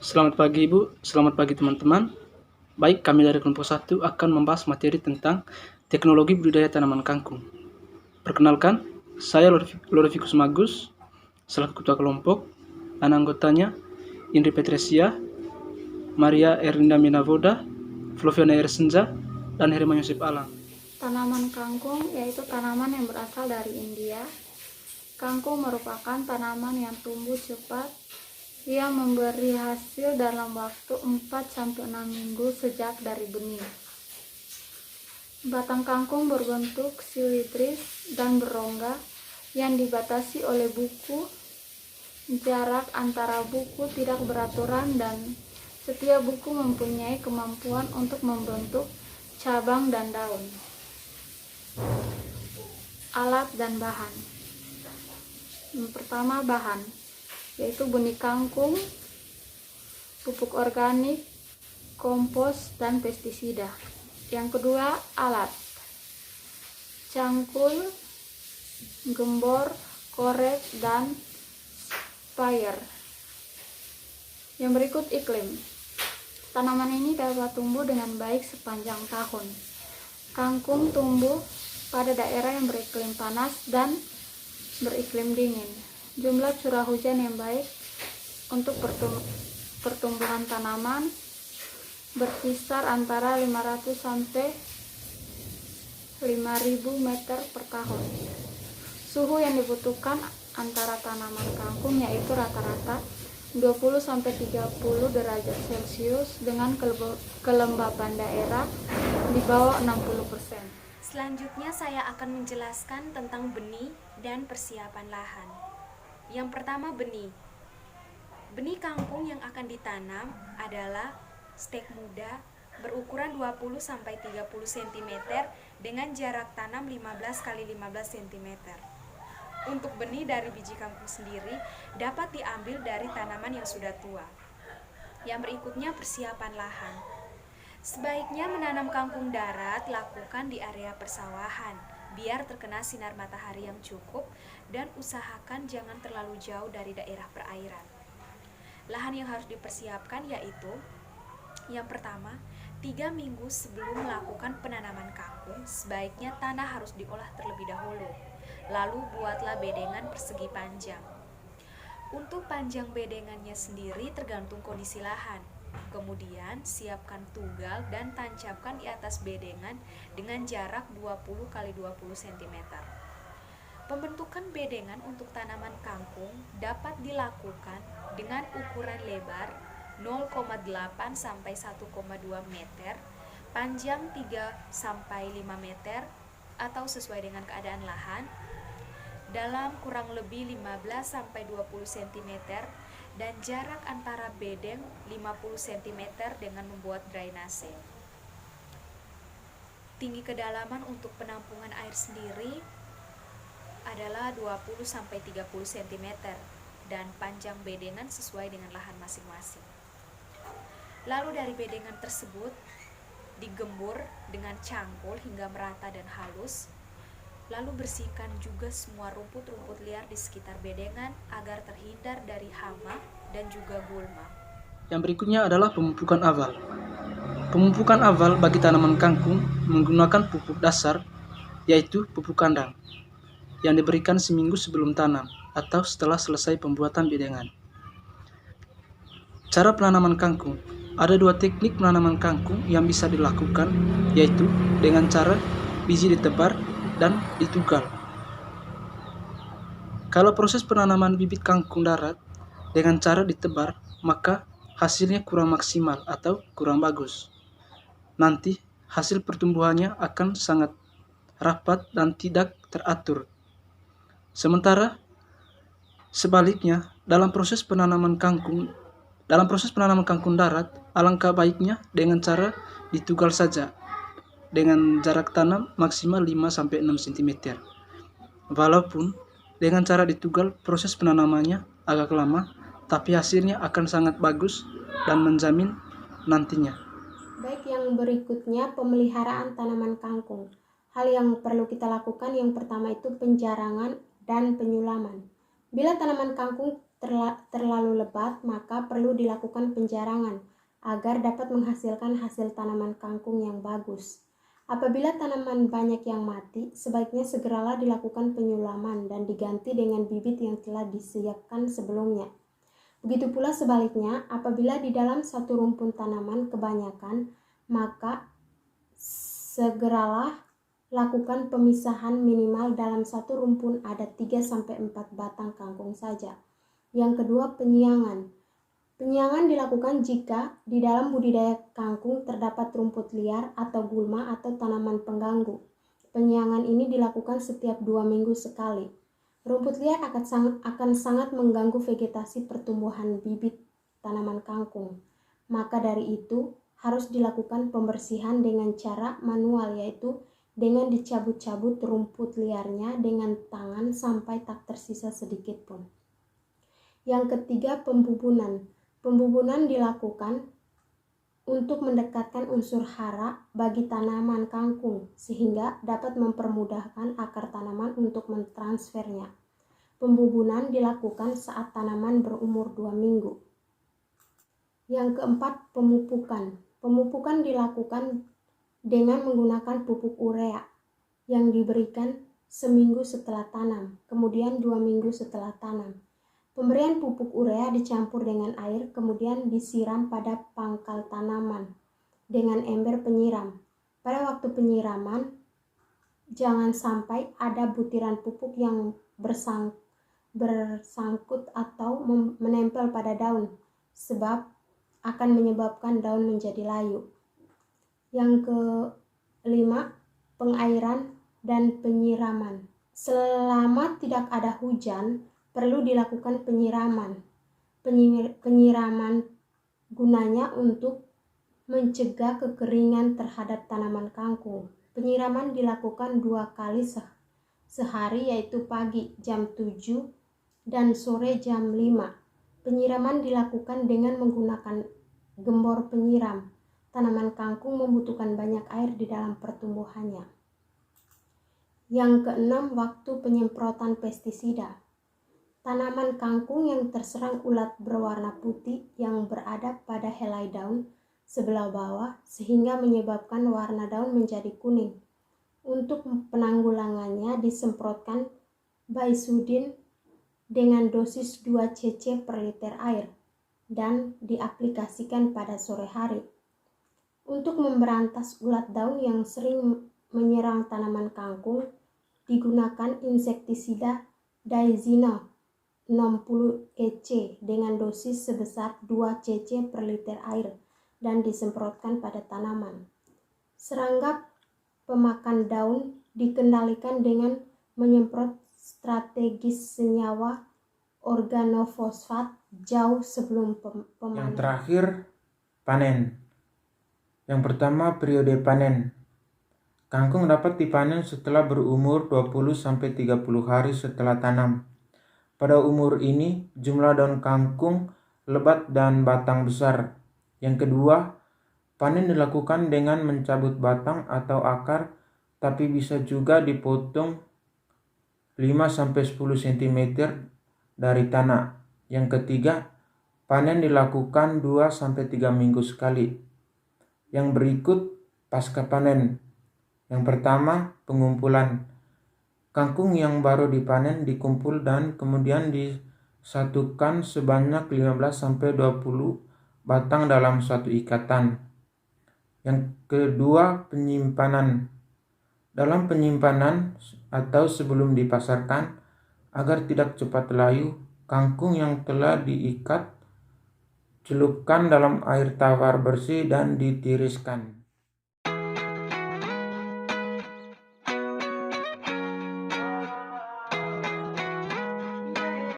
Selamat pagi Ibu, selamat pagi teman-teman. Baik, kami dari kelompok 1 akan membahas materi tentang teknologi budidaya tanaman kangkung. Perkenalkan, saya Lorificus Magus, selaku ketua kelompok, dan anggotanya Indri Petresia, Maria Erlinda Minavoda, Floviana Ersenja, dan Herman Yosep Alang. Tanaman kangkung yaitu tanaman yang berasal dari India. Kangkung merupakan tanaman yang tumbuh cepat yang memberi hasil dalam waktu 4-6 minggu sejak dari benih. Batang kangkung berbentuk silindris dan berongga yang dibatasi oleh buku. Jarak antara buku tidak beraturan dan setiap buku mempunyai kemampuan untuk membentuk cabang dan daun. Alat dan bahan. Yang pertama, bahan yaitu benih kangkung, pupuk organik, kompos, dan pestisida. Yang kedua, alat: cangkul, gembor, korek, dan sprayer. Yang berikut, iklim. Tanaman ini dapat tumbuh dengan baik sepanjang tahun. Kangkung tumbuh pada daerah yang beriklim panas dan beriklim dingin. Jumlah curah hujan yang baik untuk pertumbuhan tanaman berkisar antara 500 sampai 5.000 meter per tahun. Suhu yang dibutuhkan antara tanaman kangkung yaitu rata-rata 20 sampai 30 derajat Celcius dengan kelembapan daerah di bawah 60%. Selanjutnya saya akan menjelaskan tentang benih dan persiapan lahan. Yang pertama, benih. Benih kangkung yang akan ditanam adalah stek muda berukuran 20-30 cm dengan jarak tanam 15 x 15 cm. Untuk benih dari biji kangkung sendiri dapat diambil dari tanaman yang sudah tua. Yang berikutnya, persiapan lahan. Sebaiknya menanam kangkung darat lakukan di area persawahan, biar terkena sinar matahari yang cukup dan usahakan jangan terlalu jauh dari daerah perairan. Lahan yang harus dipersiapkan yaitu: yang pertama, 3 minggu sebelum melakukan penanaman kangkung, sebaiknya tanah harus diolah terlebih dahulu. Lalu buatlah bedengan persegi panjang. Untuk panjang bedengannya sendiri tergantung kondisi lahan. Kemudian siapkan tugal dan tancapkan di atas bedengan dengan jarak 20 x 20 cm. Pembentukan bedengan untuk tanaman kangkung dapat dilakukan dengan ukuran lebar 0,8 sampai 1,2 meter, panjang 3 sampai 5 meter atau sesuai dengan keadaan lahan, dalam kurang lebih 15 sampai 20 cm dan jarak antara bedeng 50 cm dengan membuat drainase. Tinggi kedalaman untuk penampungan air sendiri adalah 20 sampai 30 cm dan panjang bedengan sesuai dengan lahan masing-masing. Lalu dari bedengan tersebut digembur dengan cangkul hingga merata dan halus. Lalu bersihkan juga semua rumput-rumput liar di sekitar bedengan agar terhindar dari hama dan juga gulma. Yang berikutnya adalah pemupukan awal. Pemupukan awal bagi tanaman kangkung menggunakan pupuk dasar, yaitu pupuk kandang, yang diberikan seminggu sebelum tanam atau setelah selesai pembuatan bedengan. Cara penanaman kangkung. Ada 2 teknik penanaman kangkung yang bisa dilakukan, yaitu dengan cara biji ditebar dan ditugal. Kalau proses penanaman bibit kangkung darat dengan cara ditebar, maka hasilnya kurang maksimal atau kurang bagus. Nanti hasil pertumbuhannya akan sangat rapat dan tidak teratur. Sementara sebaliknya, dalam proses penanaman kangkung darat, alangkah baiknya dengan cara ditugal saja dengan jarak tanam maksimal 5-6 cm. Walaupun dengan cara ditugal proses penanamannya agak lama, tapi hasilnya akan sangat bagus dan menjamin nantinya. Baik, yang berikutnya pemeliharaan tanaman kangkung. Hal yang perlu kita lakukan yang pertama itu penjarangan dan penyulaman. Bila tanaman kangkung terlalu lebat, maka perlu dilakukan penjarangan agar dapat menghasilkan hasil tanaman kangkung yang bagus. Apabila tanaman banyak yang mati, sebaiknya segeralah dilakukan penyulaman dan diganti dengan bibit yang telah disiapkan sebelumnya. Begitu pula sebaliknya, apabila di dalam satu rumpun tanaman kebanyakan, maka segeralah lakukan pemisahan minimal dalam satu rumpun ada 3-4 batang kangkung saja. Yang kedua, penyiangan. Penyiangan dilakukan jika di dalam budidaya kangkung terdapat rumput liar atau gulma atau tanaman pengganggu. Penyiangan ini dilakukan setiap 2 minggu sekali. Rumput liar akan sangat mengganggu vegetasi pertumbuhan bibit tanaman kangkung. Maka dari itu harus dilakukan pembersihan dengan cara manual, yaitu dengan dicabut-cabut rumput liarnya dengan tangan sampai tak tersisa sedikit pun. Yang ketiga, pembubunan. Pembubunan dilakukan untuk mendekatkan unsur hara bagi tanaman kangkung sehingga dapat mempermudahkan akar tanaman untuk mentransfernya. Pembubunan dilakukan saat tanaman berumur 2 minggu. Yang keempat, pemupukan. Pemupukan dilakukan dengan menggunakan pupuk urea yang diberikan seminggu setelah tanam, kemudian 2 minggu setelah tanam. Pemberian pupuk urea dicampur dengan air, kemudian disiram pada pangkal tanaman dengan ember penyiram. Pada waktu penyiraman, jangan sampai ada butiran pupuk yang bersangkut atau menempel pada daun, sebab akan menyebabkan daun menjadi layu. Yang kelima, pengairan dan penyiraman. Selama tidak ada hujan, perlu dilakukan penyiraman. Penyiraman gunanya untuk mencegah kekeringan terhadap tanaman kangkung. Penyiraman dilakukan 2 kali sehari, yaitu pagi jam 7 dan sore jam 5. Penyiraman dilakukan dengan menggunakan gembor penyiram. Tanaman kangkung membutuhkan banyak air di dalam pertumbuhannya. Yang keenam, waktu penyemprotan pestisida. Tanaman kangkung yang terserang ulat berwarna putih yang berada pada helai daun sebelah bawah sehingga menyebabkan warna daun menjadi kuning. Untuk penanggulangannya disemprotkan Baisudin dengan dosis 2 cc per liter air dan diaplikasikan pada sore hari. Untuk memberantas ulat daun yang sering menyerang tanaman kangkung, digunakan insektisida Daisina 60 EC dengan dosis sebesar 2 cc per liter air dan disemprotkan pada tanaman. Serangga pemakan daun dikendalikan dengan menyemprot strategis senyawa organofosfat jauh sebelum pemanen. Yang terakhir, panen. Yang pertama, periode panen. Kangkung dapat dipanen setelah berumur 20-30 hari setelah tanam. Pada umur ini, jumlah daun kangkung lebat dan batang besar. Yang kedua, panen dilakukan dengan mencabut batang atau akar, tapi bisa juga dipotong 5-10 cm dari tanah. Yang ketiga, panen dilakukan 2-3 minggu sekali. Yang berikut pasca panen. Yang pertama, pengumpulan. Kangkung yang baru dipanen dikumpul dan kemudian disatukan sebanyak 15-20 batang dalam satu ikatan. Yang kedua, penyimpanan. Dalam penyimpanan atau sebelum dipasarkan, agar tidak cepat layu, kangkung yang telah diikat celupkan dalam air tawar bersih dan ditiriskan.